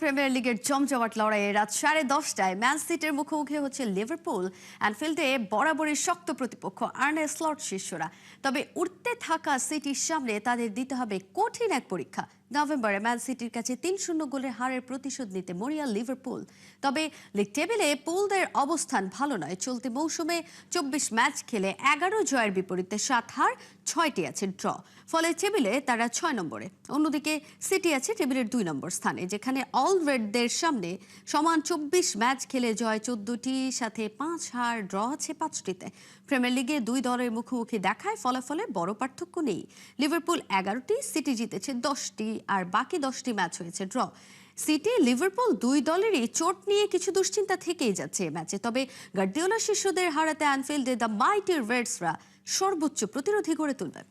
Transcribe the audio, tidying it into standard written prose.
Premier লিগের জমজমাট লড়াইয়ে রাত 10:30টায় ম্যান সিটির মুখোমুখি হচ্ছে লিভারপুল। অ্যানফিল্ডে বরাবরই শক্ত প্রতিপক্ষ আর্নে স্লট শিষ্যরা। তবে উঠতে থাকা সিটির সামনে তাদের দিতে হবে কঠিন এক পরীক্ষা। নভেম্বরে ম্যান সিটির কাছে 3-0 গোলের হারের প্রতিশোধ নিতে মরিয়া লিভারপুল। তবে লিগ টেবিলে পুলদের অবস্থান ভালো নয়। চলতি মৌসুমে 24 ম্যাচ খেলে 11 জয়ের বিপরীতে 7 হার, 6টি আছে ড্র। ফলে টেবিলে তারা 6 নম্বরে। অন্যদিকে সিটি আছে টেবিলের 2 নম্বর স্থানে, যেখানে অল রেডদের সামনে সমান 24 ম্যাচ খেলে জয় 14টি, সাথে 5 হার, ড্র আছে 5টিতে। প্রিমিয়ার লিগে দুই দলের মুখোমুখি দেখায় ফলাফলে বড় পার্থক্য নেই। লিভারপুল 11টি, সিটি জিতেছে 10টি, আর বাকি 10টি ম্যাচ হয়েছে ড্র। সিটি লিভারপুল দুই দলেরই চোট নিয়ে কিছু দুশ্চিন্তা থেকেই যাচ্ছে এই ম্যাচে। তবে গার্দিওলা শিষ্যদের হারাতে অ্যানফিল্ডে দ্য মাইটি রেডসরা সর্বোচ্চ প্রতিরোধী গড়ে তুলবে।